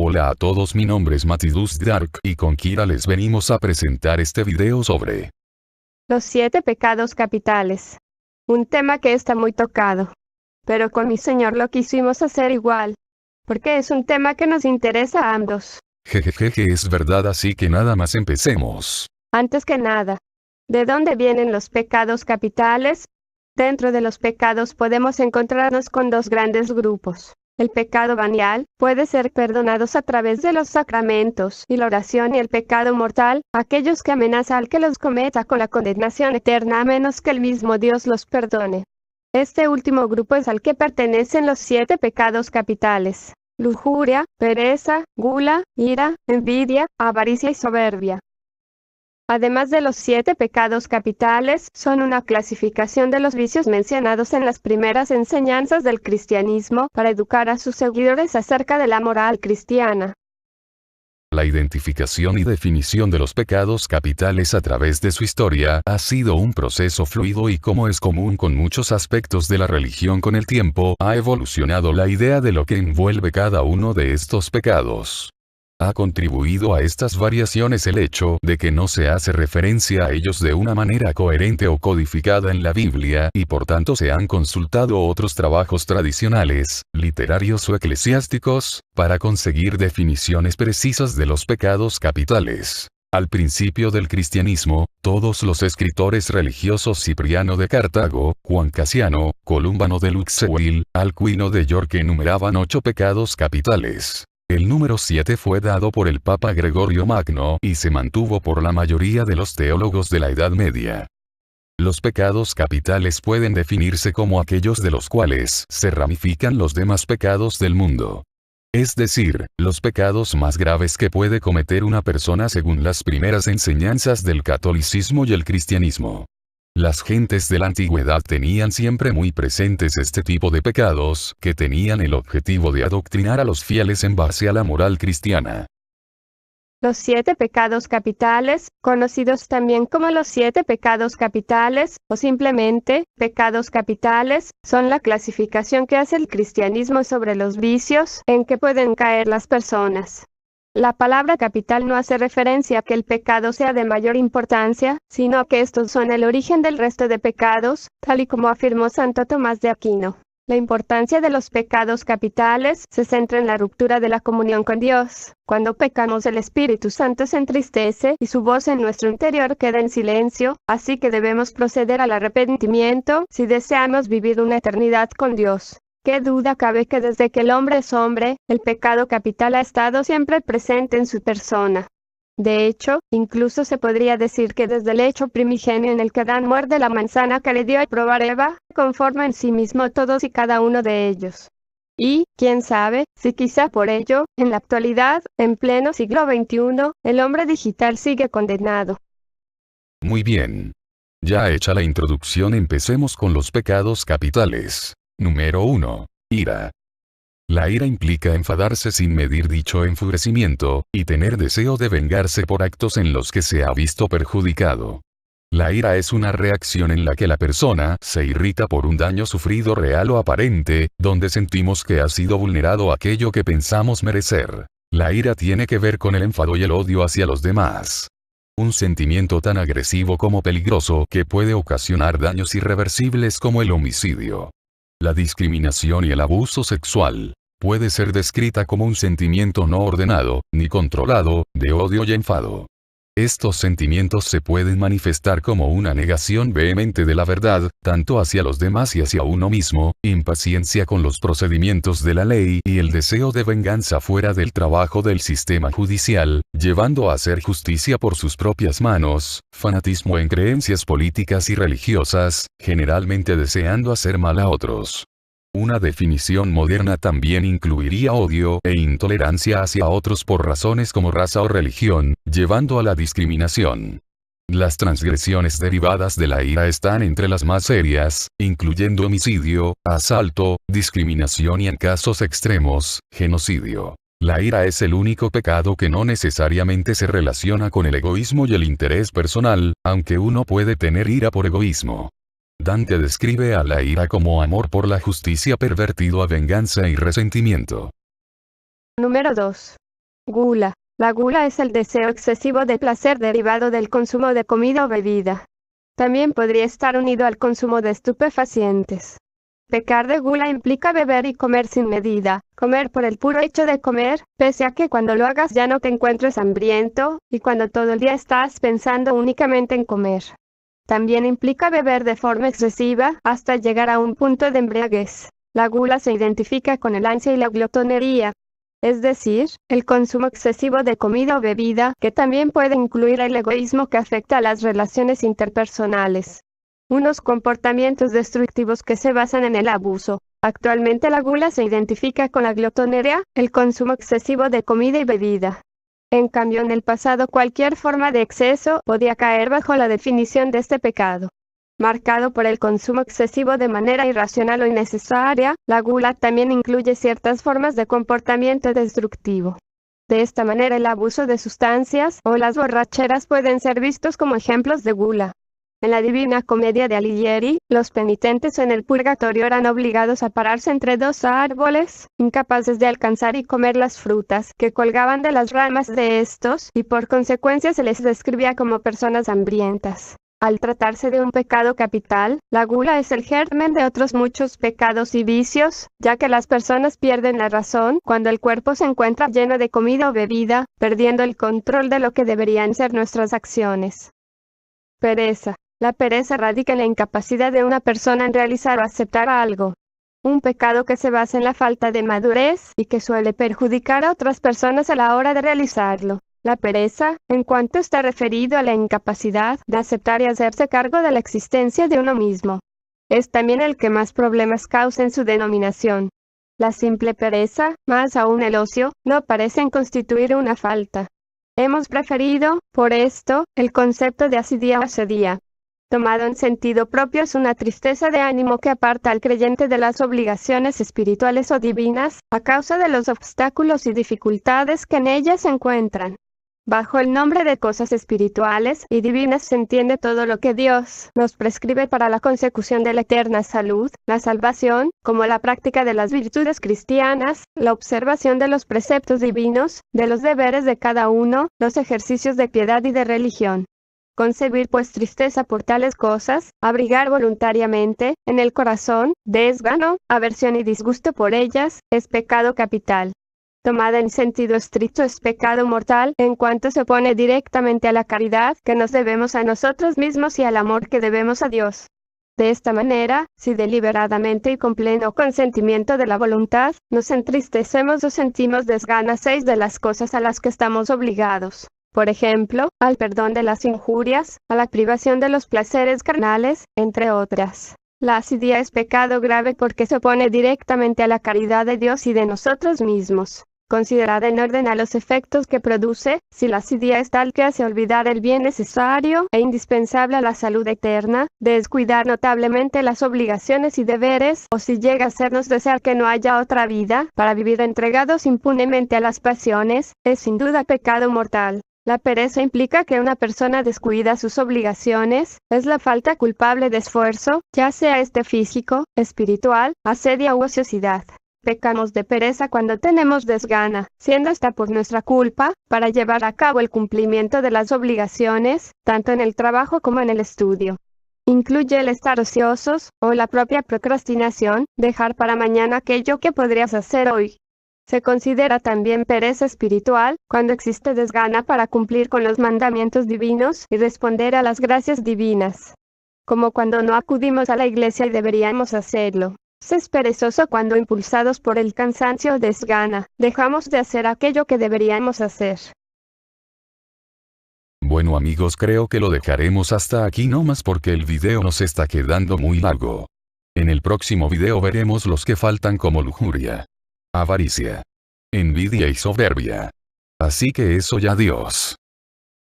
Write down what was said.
Hola a todos, mi nombre es Matidus Dark y con Kira les venimos a presentar este video sobre los 7 pecados capitales. Un tema que está muy tocado. Pero con mi señor lo quisimos hacer igual. Porque es un tema que nos interesa a ambos. jejejeje, es verdad, así que nada más empecemos. Antes que nada, ¿de dónde vienen los pecados capitales? Dentro de los pecados podemos encontrarnos con dos grandes grupos. El pecado venial puede ser perdonados a través de los sacramentos y la oración, y el pecado mortal, aquellos que amenazan al que los cometa con la condenación eterna a menos que el mismo Dios los perdone. Este último grupo es al que pertenecen los 7 pecados capitales: lujuria, pereza, gula, ira, envidia, avaricia y soberbia. Además de los 7 pecados capitales, son una clasificación de los vicios mencionados en las primeras enseñanzas del cristianismo para educar a sus seguidores acerca de la moral cristiana. La identificación y definición de los pecados capitales a través de su historia ha sido un proceso fluido y, como es común con muchos aspectos de la religión, con el tiempo ha evolucionado la idea de lo que envuelve cada uno de estos pecados. Ha contribuido a estas variaciones el hecho de que no se hace referencia a ellos de una manera coherente o codificada en la Biblia, y por tanto se han consultado otros trabajos tradicionales, literarios o eclesiásticos, para conseguir definiciones precisas de los pecados capitales. Al principio del cristianismo, todos los escritores religiosos, Cipriano de Cartago, Juan Casiano, Columbano de Luxeuil, Alcuino de York, enumeraban 8 pecados capitales. El número 7 fue dado por el Papa Gregorio Magno y se mantuvo por la mayoría de los teólogos de la Edad Media. Los pecados capitales pueden definirse como aquellos de los cuales se ramifican los demás pecados del mundo. Es decir, los pecados más graves que puede cometer una persona según las primeras enseñanzas del catolicismo y el cristianismo. Las gentes de la antigüedad tenían siempre muy presentes este tipo de pecados, que tenían el objetivo de adoctrinar a los fieles en base a la moral cristiana. Los 7 pecados capitales, conocidos también como los 7 pecados capitales, o simplemente pecados capitales, son la clasificación que hace el cristianismo sobre los vicios en que pueden caer las personas. La palabra capital no hace referencia a que el pecado sea de mayor importancia, sino que estos son el origen del resto de pecados, tal y como afirmó Santo Tomás de Aquino. La importancia de los pecados capitales se centra en la ruptura de la comunión con Dios. Cuando pecamos, el Espíritu Santo se entristece y su voz en nuestro interior queda en silencio, así que debemos proceder al arrepentimiento si deseamos vivir una eternidad con Dios. ¿Qué duda cabe que desde que el hombre es hombre, el pecado capital ha estado siempre presente en su persona? De hecho, incluso se podría decir que desde el hecho primigenio en el que Adán muerde la manzana que le dio a probar Eva, conforma en sí mismo todos y cada uno de ellos. Y, quién sabe, si quizá por ello, en la actualidad, en pleno siglo XXI, el hombre digital sigue condenado. Muy bien. Ya hecha la introducción, empecemos con los pecados capitales. Número 1. Ira. La ira implica enfadarse sin medir dicho enfurecimiento, y tener deseo de vengarse por actos en los que se ha visto perjudicado. La ira es una reacción en la que la persona se irrita por un daño sufrido real o aparente, donde sentimos que ha sido vulnerado aquello que pensamos merecer. La ira tiene que ver con el enfado y el odio hacia los demás. Un sentimiento tan agresivo como peligroso que puede ocasionar daños irreversibles como el homicidio. La discriminación y el abuso sexual puede ser descrita como un sentimiento no ordenado, ni controlado, de odio y enfado. Estos sentimientos se pueden manifestar como una negación vehemente de la verdad, tanto hacia los demás y hacia uno mismo, impaciencia con los procedimientos de la ley y el deseo de venganza fuera del trabajo del sistema judicial, llevando a hacer justicia por sus propias manos, fanatismo en creencias políticas y religiosas, generalmente deseando hacer mal a otros. Una definición moderna también incluiría odio e intolerancia hacia otros por razones como raza o religión, llevando a la discriminación. Las transgresiones derivadas de la ira están entre las más serias, incluyendo homicidio, asalto, discriminación y, en casos extremos, genocidio. La ira es el único pecado que no necesariamente se relaciona con el egoísmo y el interés personal, aunque uno puede tener ira por egoísmo. Dante describe a la ira como amor por la justicia pervertido a venganza y resentimiento. Número 2. Gula. La gula es el deseo excesivo de placer derivado del consumo de comida o bebida. También podría estar unido al consumo de estupefacientes. Pecar de gula implica beber y comer sin medida, comer por el puro hecho de comer, pese a que cuando lo hagas ya no te encuentres hambriento, y cuando todo el día estás pensando únicamente en comer. También implica beber de forma excesiva, hasta llegar a un punto de embriaguez. La gula se identifica con el ansia y la glotonería, es decir, el consumo excesivo de comida o bebida, que también puede incluir el egoísmo que afecta a las relaciones interpersonales. Unos comportamientos destructivos que se basan en el abuso. Actualmente la gula se identifica con la glotonería, el consumo excesivo de comida y bebida. En cambio, en el pasado cualquier forma de exceso podía caer bajo la definición de este pecado. Marcado por el consumo excesivo de manera irracional o innecesaria, la gula también incluye ciertas formas de comportamiento destructivo. De esta manera el abuso de sustancias o las borracheras pueden ser vistos como ejemplos de gula. En la Divina Comedia de Alighieri, los penitentes en el purgatorio eran obligados a pararse entre dos árboles, incapaces de alcanzar y comer las frutas que colgaban de las ramas de estos, y por consecuencia se les describía como personas hambrientas. Al tratarse de un pecado capital, la gula es el germen de otros muchos pecados y vicios, ya que las personas pierden la razón cuando el cuerpo se encuentra lleno de comida o bebida, perdiendo el control de lo que deberían ser nuestras acciones. Pereza. La pereza radica en la incapacidad de una persona en realizar o aceptar algo. Un pecado que se basa en la falta de madurez y que suele perjudicar a otras personas a la hora de realizarlo. La pereza, en cuanto está referido a la incapacidad de aceptar y hacerse cargo de la existencia de uno mismo. Es también el que más problemas causa en su denominación. La simple pereza, más aún el ocio, no parecen constituir una falta. Hemos preferido, por esto, el concepto de asidía o asedía. Tomado en sentido propio es una tristeza de ánimo que aparta al creyente de las obligaciones espirituales o divinas, a causa de los obstáculos y dificultades que en ellas se encuentran. Bajo el nombre de cosas espirituales y divinas se entiende todo lo que Dios nos prescribe para la consecución de la eterna salud, la salvación, como la práctica de las virtudes cristianas, la observación de los preceptos divinos, de los deberes de cada uno, los ejercicios de piedad y de religión. Concebir pues tristeza por tales cosas, abrigar voluntariamente, en el corazón, desgano, aversión y disgusto por ellas, es pecado capital. Tomada en sentido estricto es pecado mortal, en cuanto se opone directamente a la caridad que nos debemos a nosotros mismos y al amor que debemos a Dios. De esta manera, si deliberadamente y con pleno consentimiento de la voluntad, nos entristecemos o sentimos desgana de las cosas a las que estamos obligados. Por ejemplo, al perdón de las injurias, a la privación de los placeres carnales, entre otras. La asidía es pecado grave porque se opone directamente a la caridad de Dios y de nosotros mismos. Considerada en orden a los efectos que produce, si la asidía es tal que hace olvidar el bien necesario e indispensable a la salud eterna, descuidar notablemente las obligaciones y deberes, o si llega a hacernos desear que no haya otra vida, para vivir entregados impunemente a las pasiones, es sin duda pecado mortal. La pereza implica que una persona descuida sus obligaciones, es la falta culpable de esfuerzo, ya sea este físico, espiritual, asedia u ociosidad. Pecamos de pereza cuando tenemos desgana, siendo esta por nuestra culpa, para llevar a cabo el cumplimiento de las obligaciones, tanto en el trabajo como en el estudio. Incluye el estar ociosos, o la propia procrastinación, dejar para mañana aquello que podrías hacer hoy. Se considera también pereza espiritual, cuando existe desgana para cumplir con los mandamientos divinos y responder a las gracias divinas. Como cuando no acudimos a la iglesia y deberíamos hacerlo. Se es perezoso cuando impulsados por el cansancio o desgana, dejamos de hacer aquello que deberíamos hacer. Bueno amigos, creo que lo dejaremos hasta aquí nomás porque el video nos está quedando muy largo. En el próximo video veremos los que faltan como lujuria, avaricia, envidia y soberbia. Así que eso ya, adiós.